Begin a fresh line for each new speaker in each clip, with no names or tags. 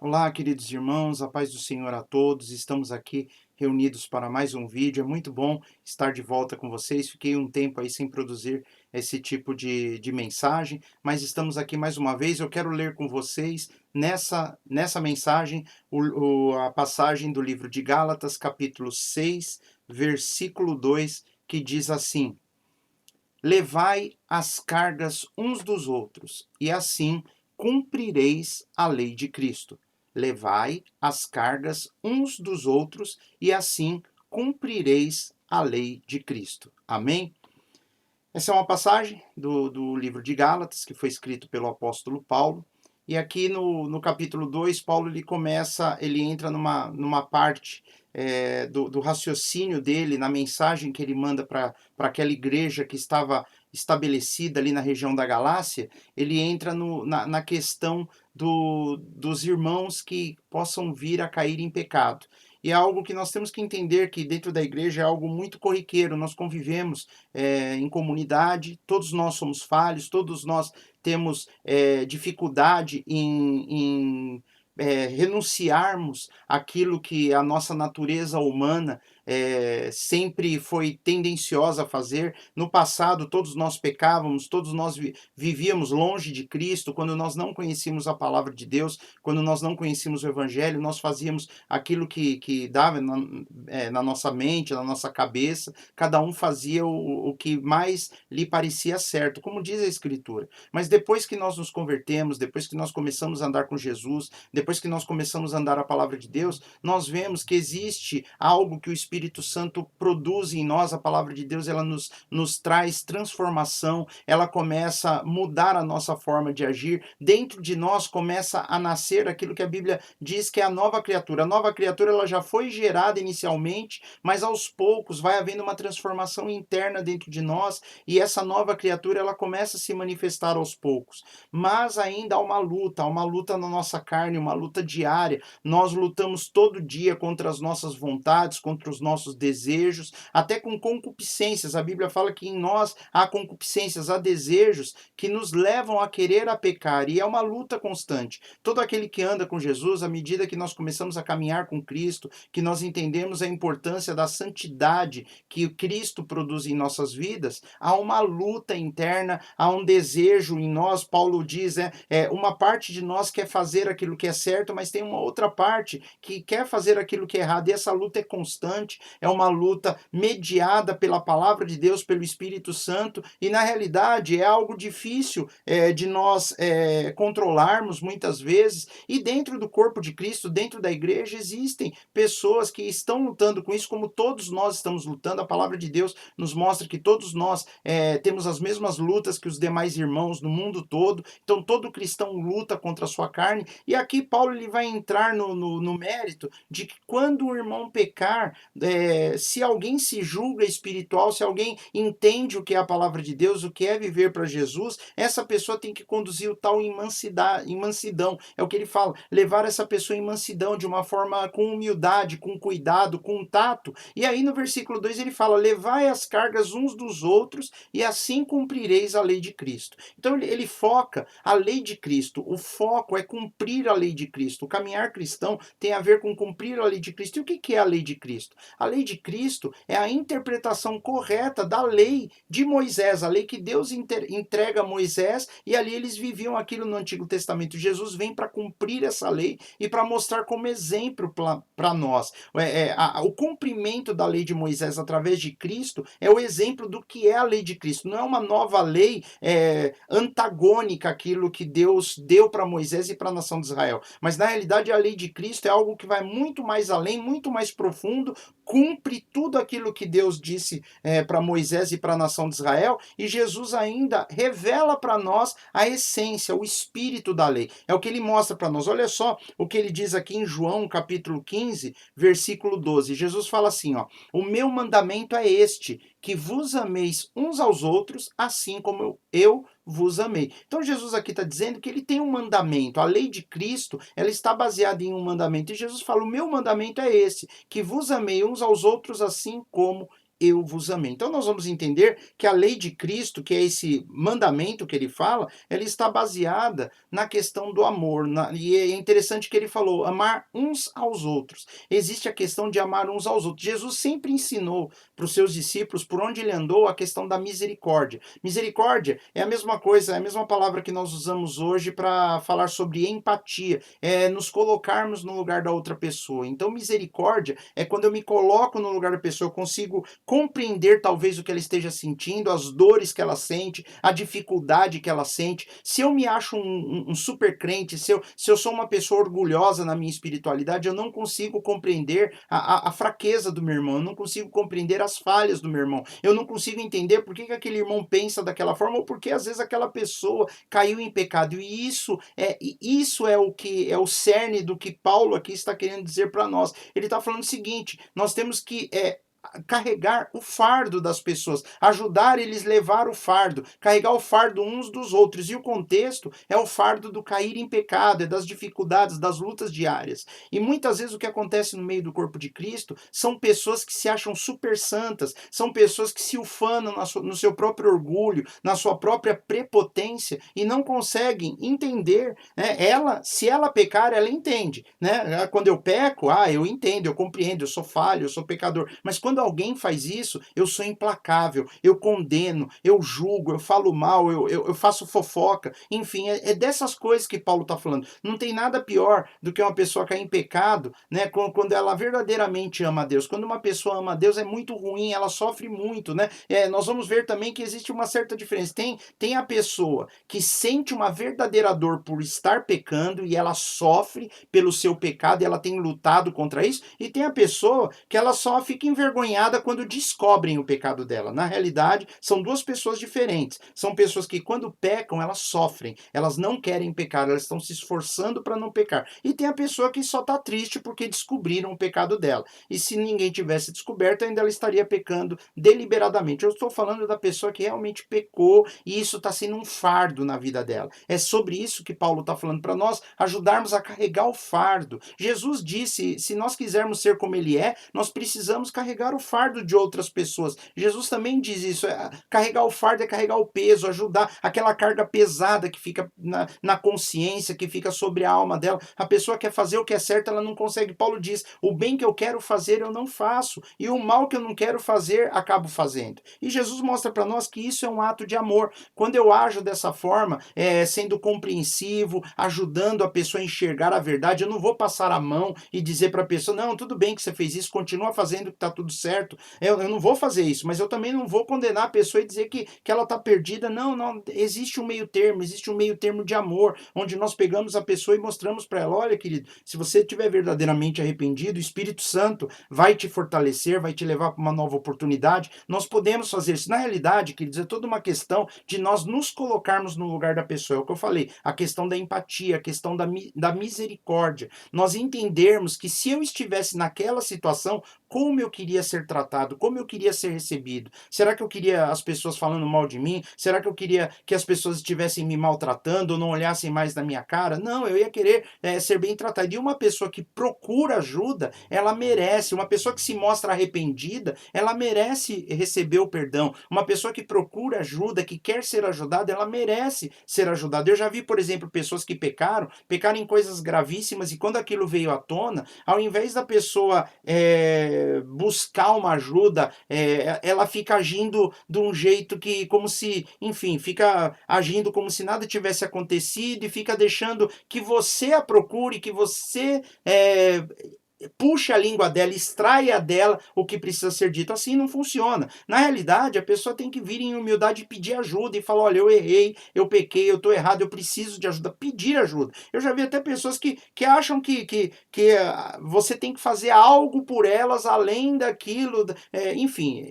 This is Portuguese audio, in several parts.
Olá, queridos irmãos, a paz do Senhor a todos. Estamos aqui reunidos para mais um vídeo. É muito bom estar de volta com vocês. Fiquei um tempo aí sem produzir esse tipo de mensagem, mas estamos aqui mais uma vez. Eu quero ler com vocês nessa mensagem a passagem do livro de Gálatas, capítulo 6, versículo 2, que diz assim: Levai as cargas uns dos outros, e assim cumprireis a lei de Cristo. Levai as cargas uns dos outros, e assim cumprireis a lei de Cristo. Amém? Essa é uma passagem do livro de Gálatas, que foi escrito pelo apóstolo Paulo. E aqui no capítulo 2, Paulo ele entra numa parte do raciocínio dele, na mensagem que ele manda para aquela igreja que estava estabelecida ali na região da Galácia. Ele entra na questão dos irmãos que possam vir a cair em pecado. E é algo que nós temos que entender que dentro da igreja é algo muito corriqueiro. Nós convivemos em comunidade, todos nós somos falhos, todos nós temos dificuldade em renunciarmos aquilo que a nossa natureza humana sempre foi tendenciosa a fazer. No passado, todos nós pecávamos, todos nós vivíamos longe de Cristo. Quando nós não conhecíamos a palavra de Deus, quando nós não conhecíamos o Evangelho, nós fazíamos aquilo que dava na nossa mente, na nossa cabeça. Cada um fazia o que mais lhe parecia certo, como diz a Escritura. Mas depois que nós nos convertemos, depois que nós começamos a andar com Jesus, depois que nós começamos a andar a palavra de Deus, nós vemos que existe algo que o Espírito Santo produz em nós. A palavra de Deus, ela nos traz transformação, ela começa a mudar a nossa forma de agir. Dentro de nós começa a nascer aquilo que a Bíblia diz que é a nova criatura. A nova criatura, ela já foi gerada inicialmente, mas aos poucos vai havendo uma transformação interna dentro de nós, e essa nova criatura, ela começa a se manifestar aos poucos. Mas ainda há uma luta na nossa carne, uma luta diária. Nós lutamos todo dia contra as nossas vontades, contra os nossos desejos, até com concupiscências. A Bíblia fala que em nós há concupiscências, há desejos que nos levam a querer a pecar, e é uma luta constante. Todo aquele que anda com Jesus, à medida que nós começamos a caminhar com Cristo, que nós entendemos a importância da santidade que Cristo produz em nossas vidas, há uma luta interna, há um desejo em nós. Paulo diz, uma parte de nós quer fazer aquilo que é certo, mas tem uma outra parte que quer fazer aquilo que é errado, e essa luta é constante, é uma luta mediada pela palavra de Deus, pelo Espírito Santo, e na realidade é algo difícil de nós controlarmos muitas vezes. E dentro do corpo de Cristo, dentro da igreja, existem pessoas que estão lutando com isso, como todos nós estamos lutando. A palavra de Deus nos mostra que todos nós temos as mesmas lutas que os demais irmãos no mundo todo. Então todo cristão luta contra a sua carne, e aqui Paulo ele vai entrar no mérito de que quando o irmão pecar, se alguém se julga espiritual, se alguém entende o que é a palavra de Deus, o que é viver para Jesus, essa pessoa tem que conduzir o tal em mansidão. É o que ele fala, levar essa pessoa em mansidão, de uma forma com humildade, com cuidado, com tato. E aí no versículo 2 ele fala, levai as cargas uns dos outros, e assim cumprireis a lei de Cristo. Então ele foca a lei de Cristo, o foco é cumprir a lei de Cristo. O caminhar cristão tem a ver com cumprir a lei de Cristo. E o que é a lei de Cristo? A lei de Cristo é a interpretação correta da lei de Moisés, a lei que Deus entrega a Moisés, e ali eles viviam aquilo no Antigo Testamento. Jesus vem para cumprir essa lei e para mostrar como exemplo para nós. O cumprimento da lei de Moisés através de Cristo é o exemplo do que é a lei de Cristo. Não é uma nova lei antagônica àquilo que Deus deu para Moisés e para a nação de Israel. Mas na realidade a lei de Cristo é algo que vai muito mais além, muito mais profundo, cumpre tudo aquilo que Deus disse para Moisés e para a nação de Israel, e Jesus ainda revela para nós a essência, o espírito da lei. É o que ele mostra para nós. Olha só o que ele diz aqui em João, capítulo 15, versículo 12. Jesus fala assim, ó, o meu mandamento é este, que vos ameis uns aos outros, assim como eu vos amei. Então Jesus aqui está dizendo que ele tem um mandamento. A lei de Cristo, ela está baseada em um mandamento. E Jesus fala, o meu mandamento é esse, que vos amei uns aos outros, assim como eu vos amei. Então nós vamos entender que a lei de Cristo, que é esse mandamento que ele fala, ela está baseada na questão do amor. E é interessante que ele falou, amar uns aos outros. Existe a questão de amar uns aos outros. Jesus sempre ensinou para os seus discípulos, por onde ele andou, a questão da misericórdia. Misericórdia é a mesma coisa, é a mesma palavra que nós usamos hoje para falar sobre empatia, é nos colocarmos no lugar da outra pessoa. Então, misericórdia é quando eu me coloco no lugar da pessoa, eu consigo compreender talvez o que ela esteja sentindo, as dores que ela sente, a dificuldade que ela sente. Se eu me acho um super crente, se eu sou uma pessoa orgulhosa na minha espiritualidade, eu não consigo compreender a fraqueza do meu irmão, eu não consigo compreender as falhas do meu irmão, eu não consigo entender por que aquele irmão pensa daquela forma, ou porque às vezes aquela pessoa caiu em pecado. E isso é o que é o cerne do que Paulo aqui está querendo dizer para nós. Ele está falando o seguinte: nós temos que carregar o fardo das pessoas, ajudar eles a levar o fardo, carregar o fardo uns dos outros. E o contexto é o fardo do cair em pecado, é das dificuldades, das lutas diárias. E muitas vezes o que acontece no meio do corpo de Cristo são pessoas que se acham super santas, são pessoas que se ufanam no seu próprio orgulho, na sua própria prepotência e não conseguem entender, né? Se ela pecar, ela entende, né? Quando eu peco, eu entendo, eu compreendo, eu sou falho, eu sou pecador. Mas quando alguém faz isso, eu sou implacável, eu condeno, eu julgo, eu falo mal, eu faço fofoca. Enfim, é dessas coisas que Paulo está falando. Não tem nada pior do que uma pessoa cair em pecado, né? Quando ela verdadeiramente ama a Deus. Quando uma pessoa ama a Deus é muito ruim, ela sofre muito, né? Nós vamos ver também que existe uma certa diferença. Tem a pessoa que sente uma verdadeira dor por estar pecando e ela sofre pelo seu pecado e ela tem lutado contra isso, e tem a pessoa que ela só fica envergonhada quando descobrem o pecado dela. Na realidade, são duas pessoas diferentes. São pessoas que quando pecam, elas sofrem, elas não querem pecar, elas estão se esforçando para não pecar. E tem a pessoa que só está triste porque descobriram o pecado dela. E se ninguém tivesse descoberto, ainda ela estaria pecando deliberadamente. Eu estou falando da pessoa que realmente pecou e isso está sendo um fardo na vida dela. É sobre isso que Paulo está falando para nós, ajudarmos a carregar o fardo. Jesus disse, se nós quisermos ser como ele é, nós precisamos carregar o fardo de outras pessoas. Jesus também diz isso, carregar o fardo é carregar o peso, ajudar aquela carga pesada que fica na consciência, que fica sobre a alma dela. A pessoa quer fazer o que é certo, ela não consegue. Paulo diz, o bem que eu quero fazer eu não faço, e o mal que eu não quero fazer, acabo fazendo. E Jesus mostra para nós que isso é um ato de amor. Quando eu ajo dessa forma, sendo compreensivo, ajudando a pessoa a enxergar a verdade, eu não vou passar a mão e dizer para a pessoa, não, tudo bem que você fez isso, continua fazendo que está tudo certo. Eu não vou fazer isso, mas eu também não vou condenar a pessoa e dizer que ela está perdida. Não, existe um meio termo, existe um meio termo de amor, onde nós pegamos a pessoa e mostramos para ela, olha, querido, se você estiver verdadeiramente arrependido, o Espírito Santo vai te fortalecer, vai te levar para uma nova oportunidade. Nós podemos fazer isso. Na realidade, queridos, é toda uma questão de nós nos colocarmos no lugar da pessoa. É o que eu falei, a questão da empatia, a questão da misericórdia. Nós entendermos que se eu estivesse naquela situação, como eu queria ser tratado, como eu queria ser recebido. Será que eu queria as pessoas falando mal de mim? Será que eu queria que as pessoas estivessem me maltratando ou não olhassem mais na minha cara? Não, eu ia querer ser bem tratado. E uma pessoa que procura ajuda, ela merece. Uma pessoa que se mostra arrependida, ela merece receber o perdão. Uma pessoa que procura ajuda, que quer ser ajudada, ela merece ser ajudada. Eu já vi, por exemplo, pessoas que pecaram em coisas gravíssimas e quando aquilo veio à tona, ao invés da pessoa buscar uma ajuda, ela fica agindo de um jeito que, como se, enfim, fica agindo como se nada tivesse acontecido e fica deixando que você a procure, que você puxa a língua dela, extraia dela o que precisa ser dito. Assim não funciona. Na realidade, a pessoa tem que vir em humildade e pedir ajuda e falar, olha, eu errei, eu pequei, eu estou errado, eu preciso de ajuda. Pedir ajuda. Eu já vi até pessoas que acham que você tem que fazer algo por elas além daquilo. Enfim,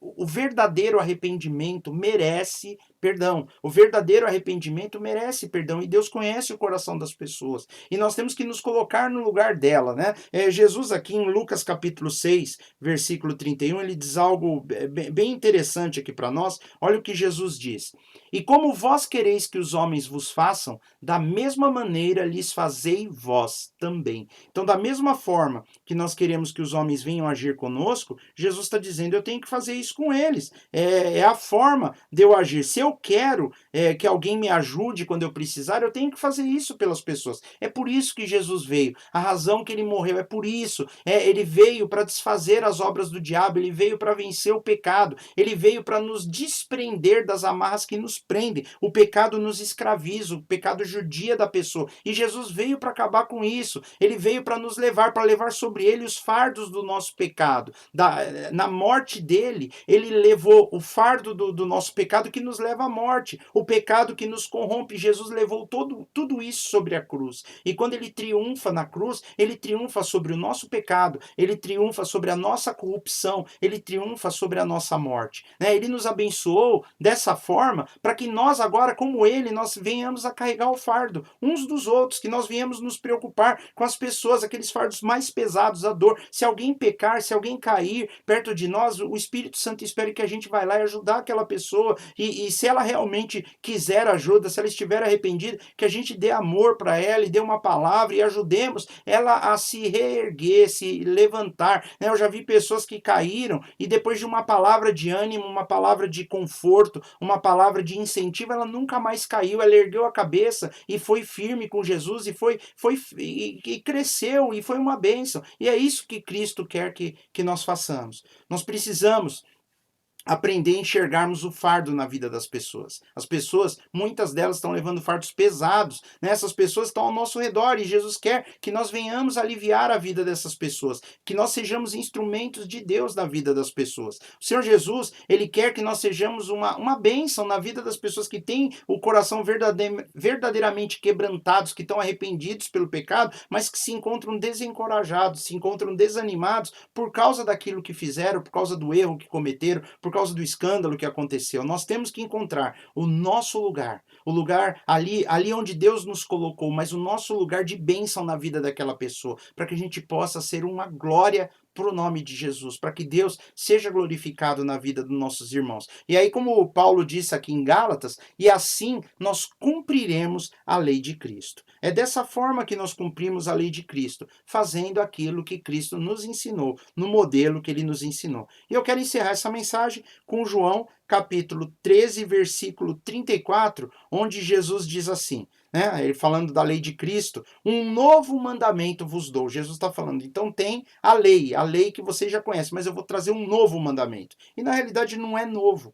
o verdadeiro arrependimento merece perdão. O verdadeiro arrependimento merece perdão e Deus conhece o coração das pessoas. E nós temos que nos colocar no lugar dela, né? Jesus aqui em Lucas capítulo 6, versículo 31, ele diz algo bem interessante aqui para nós. Olha o que Jesus diz. E como vós quereis que os homens vos façam, da mesma maneira lhes fazei vós também. Então, da mesma forma que nós queremos que os homens venham agir conosco, Jesus está dizendo, eu tenho que fazer isso com eles. É a forma de eu agir. Se eu quero que alguém me ajude quando eu precisar, eu tenho que fazer isso pelas pessoas. É por isso que Jesus veio. A razão que ele morreu é por isso. Ele veio para desfazer as obras do diabo, ele veio para vencer o pecado, ele veio para nos desprender das amarras que nos prendem. O pecado nos escraviza, o pecado judia da pessoa. E Jesus veio para acabar com isso. Ele veio para nos levar, para levar sobre ele os fardos do nosso pecado. Na morte dele, ele levou o fardo do nosso pecado que nos leva à morte, o pecado que nos corrompe. Jesus levou tudo isso sobre a cruz. E quando ele triunfa na cruz, ele triunfa sobre o nosso pecado, ele triunfa sobre a nossa corrupção, ele triunfa sobre a nossa morte. Ele nos abençoou dessa forma para que nós agora, como ele, nós venhamos a carregar o fardo uns dos outros, que nós venhamos nos preocupar com as pessoas, aqueles fardos mais pesados, a dor. Se alguém pecar, se alguém cair perto de nós, o Espírito Santo espera que a gente vai lá e ajudar aquela pessoa, e se ela realmente quiser ajuda, se ela estiver arrependida, que a gente dê amor para ela e dê uma palavra e ajudemos ela a se reerguer, se levantar. Eu já vi pessoas que caíram e depois de uma palavra de ânimo, uma palavra de conforto, uma palavra de incentivo, ela nunca mais caiu, ela ergueu a cabeça e foi firme com Jesus e cresceu e foi uma bênção. E é isso que Cristo quer que nós façamos. Nós precisamos aprender a enxergarmos o fardo na vida das pessoas. As pessoas, muitas delas estão levando fardos pesados, né? Essas pessoas estão ao nosso redor e Jesus quer que nós venhamos aliviar a vida dessas pessoas, que nós sejamos instrumentos de Deus na vida das pessoas. O Senhor Jesus, ele quer que nós sejamos uma bênção na vida das pessoas que têm o coração verdadeiramente quebrantados, que estão arrependidos pelo pecado, mas que se encontram desencorajados, se encontram desanimados por causa daquilo que fizeram, por causa do erro que cometeram, por causa do escândalo que aconteceu. Nós temos que encontrar o nosso lugar, o lugar ali onde Deus nos colocou, mas o nosso lugar de bênção na vida daquela pessoa, para que a gente possa ser uma glória para o nome de Jesus, para que Deus seja glorificado na vida dos nossos irmãos. E aí, como o Paulo disse aqui em Gálatas, e assim nós cumpriremos a lei de Cristo. É dessa forma que nós cumprimos a lei de Cristo, fazendo aquilo que Cristo nos ensinou, no modelo que ele nos ensinou. E eu quero encerrar essa mensagem com João, capítulo 13, versículo 34, onde Jesus diz assim, ele falando da lei de Cristo, um novo mandamento vos dou. Jesus está falando, então tem a lei que vocês já conhecem, mas eu vou trazer um novo mandamento. E na realidade não é novo,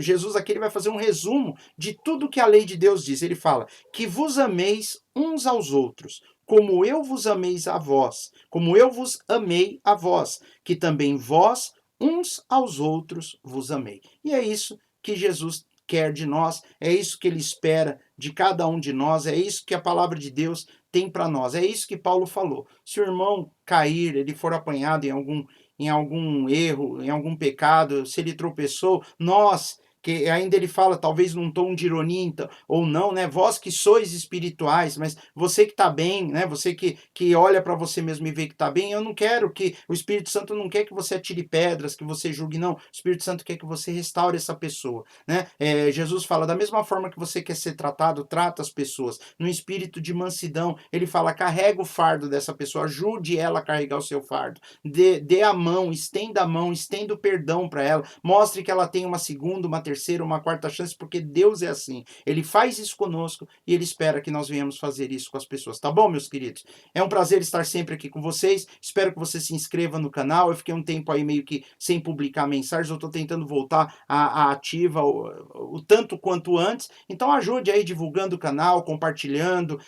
Jesus aqui ele vai fazer um resumo de tudo que a lei de Deus diz. Ele fala, que vos ameis uns aos outros, como eu vos ameis a vós, como eu vos amei a vós, que também vós uns aos outros vos amei. E é isso que Jesus quer de nós, é isso que ele espera de cada um de nós, é isso que a palavra de Deus tem para nós, é isso que Paulo falou. Se o irmão cair, ele for apanhado em algum erro, em algum pecado, se ele tropeçou, que ainda ele fala, talvez num tom de ironia, então, ou não, né? Vós que sois espirituais, mas você que está bem, né? Você que olha para você mesmo e vê que está bem, eu não quero que, o Espírito Santo não quer que você atire pedras, que você julgue, não. O Espírito Santo quer que você restaure essa pessoa, né? Jesus fala, da mesma forma que você quer ser tratado, trata as pessoas. No espírito de mansidão, ele fala, carrega o fardo dessa pessoa, ajude ela a carregar o seu fardo. Dê a mão, estenda o perdão para ela, mostre que ela tem uma segunda, uma terceira, uma quarta chance, porque Deus é assim. Ele faz isso conosco e ele espera que nós venhamos fazer isso com as pessoas. Tá bom, meus queridos? É um prazer estar sempre aqui com vocês. Espero que você se inscreva no canal. Eu fiquei um tempo aí meio que sem publicar mensagens. Eu estou tentando voltar à ativa o tanto quanto antes. Então ajude aí divulgando o canal, compartilhando,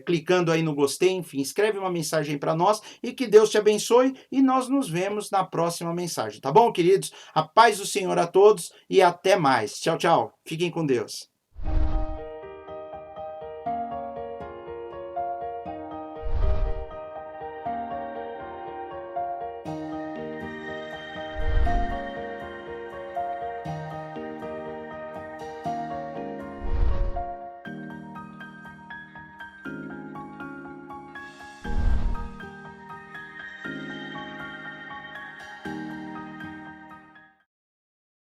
clicando aí no gostei, enfim, escreve uma mensagem para nós e que Deus te abençoe e nós nos vemos na próxima mensagem. Tá bom, queridos? A paz do Senhor a todos e até mais. Tchau, tchau. Fiquem com Deus.